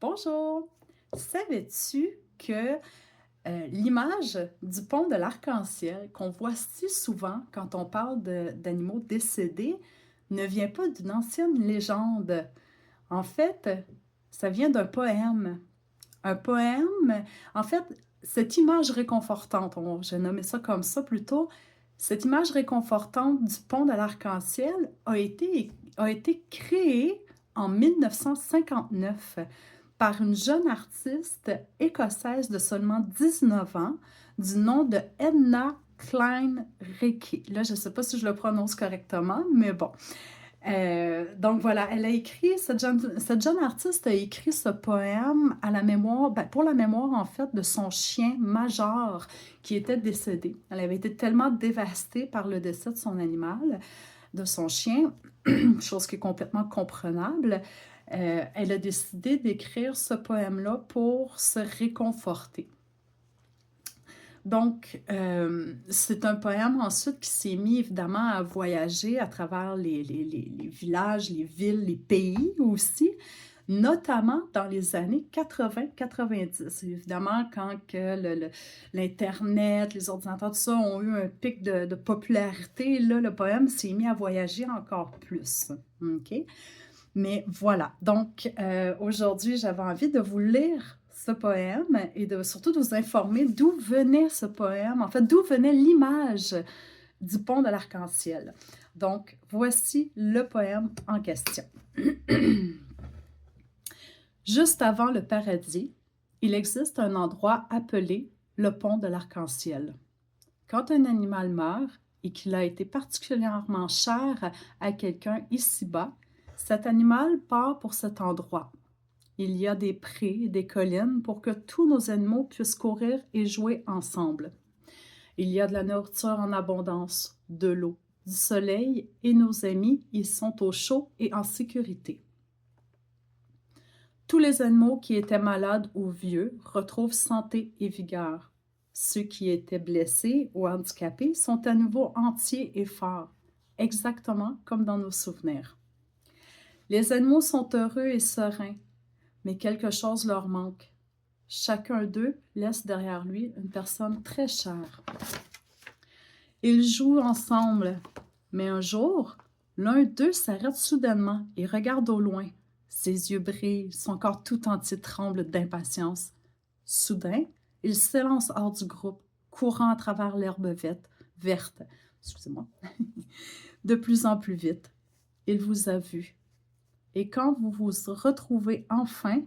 Bonjour! Savais-tu que l'image du pont de l'arc-en-ciel qu'on voit si souvent quand on parle d'animaux décédés ne vient pas d'une ancienne légende? En fait, ça vient d'un poème. Un poème, en fait, cette image réconfortante, j'ai nommé ça comme ça plutôt, cette image réconfortante du pont de l'arc-en-ciel a été créée en 1959 par une jeune artiste écossaise de seulement 19 ans du nom de Edna Klein Reiki. Là, je ne sais pas si je le prononce correctement, mais bon. Donc voilà, elle a écrit, cette jeune artiste a écrit ce poème à la mémoire, pour la mémoire en fait de son chien Major qui était décédé. Elle avait été tellement dévastée par le décès de son animal, de son chien, chose qui est complètement comprenable. Elle a décidé d'écrire ce poème-là pour se réconforter. Donc, c'est un poème ensuite qui s'est mis évidemment à voyager à travers les villages, les villes, les pays aussi, notamment dans les années 80-90. Évidemment, quand que l'Internet, les ordinateurs, tout ça ont eu un pic de popularité, là, le poème s'est mis à voyager encore plus. OK? Mais voilà, donc aujourd'hui, j'avais envie de vous lire ce poème et surtout de vous informer d'où venait ce poème, en fait, d'où venait l'image du pont de l'arc-en-ciel. Donc, voici le poème en question. Juste avant le paradis, il existe un endroit appelé le pont de l'arc-en-ciel. Quand un animal meurt et qu'il a été particulièrement cher à quelqu'un ici-bas, cet animal part pour cet endroit. Il y a des prés et des collines pour que tous nos animaux puissent courir et jouer ensemble. Il y a de la nourriture en abondance, de l'eau, du soleil et nos amis y sont au chaud et en sécurité. Tous les animaux qui étaient malades ou vieux retrouvent santé et vigueur. Ceux qui étaient blessés ou handicapés sont à nouveau entiers et forts, exactement comme dans nos souvenirs. Les animaux sont heureux et sereins, mais quelque chose leur manque. Chacun d'eux laisse derrière lui une personne très chère. Ils jouent ensemble, mais un jour, l'un d'eux s'arrête soudainement et regarde au loin. Ses yeux brillent, son corps tout entier tremble d'impatience. Soudain, il s'élance hors du groupe, courant à travers l'herbe verte, excusez-moi, de plus en plus vite. Il vous a vu. Et quand vous vous retrouvez enfin,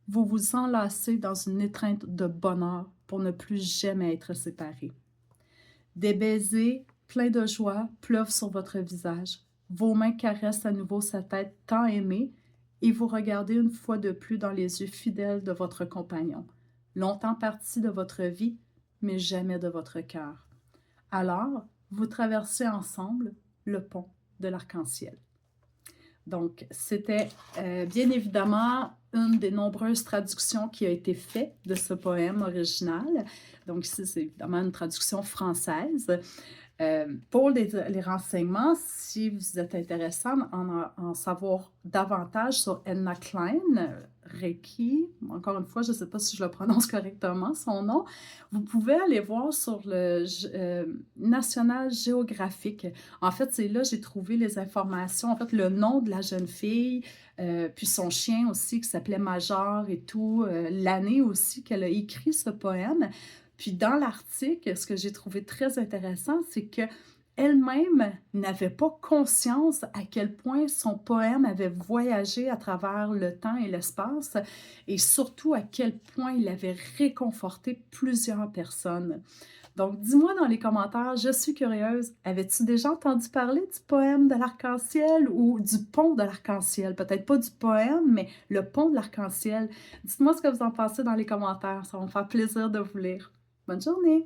vous vous enlacez dans une étreinte de bonheur pour ne plus jamais être séparés. Des baisers pleins de joie pleuvent sur votre visage. Vos mains caressent à nouveau sa tête tant aimée et vous regardez une fois de plus dans les yeux fidèles de votre compagnon, longtemps parti de votre vie, mais jamais de votre cœur. Alors, vous traversez ensemble le pont de l'arc-en-ciel. Donc, c'était bien évidemment une des nombreuses traductions qui a été faite de ce poème original. Donc, ici, c'est évidemment une traduction française. Pour les renseignements, si vous êtes intéressé en savoir davantage sur Edna Klein Reiki, encore une fois, je ne sais pas si je le prononce correctement, son nom, vous pouvez aller voir sur le National Geographic. En fait, c'est là que j'ai trouvé les informations, en fait, le nom de la jeune fille, puis son chien aussi qui s'appelait Major et tout, l'année aussi qu'elle a écrit ce poème. Puis dans l'article, ce que j'ai trouvé très intéressant, c'est qu'elle-même n'avait pas conscience à quel point son poème avait voyagé à travers le temps et l'espace et surtout à quel point il avait réconforté plusieurs personnes. Donc, dis-moi dans les commentaires, je suis curieuse, avais-tu déjà entendu parler du poème de l'arc-en-ciel ou du pont de l'arc-en-ciel? Peut-être pas du poème, mais le pont de l'arc-en-ciel. Dites-moi ce que vous en pensez dans les commentaires, ça va me faire plaisir de vous lire. Bonne journée!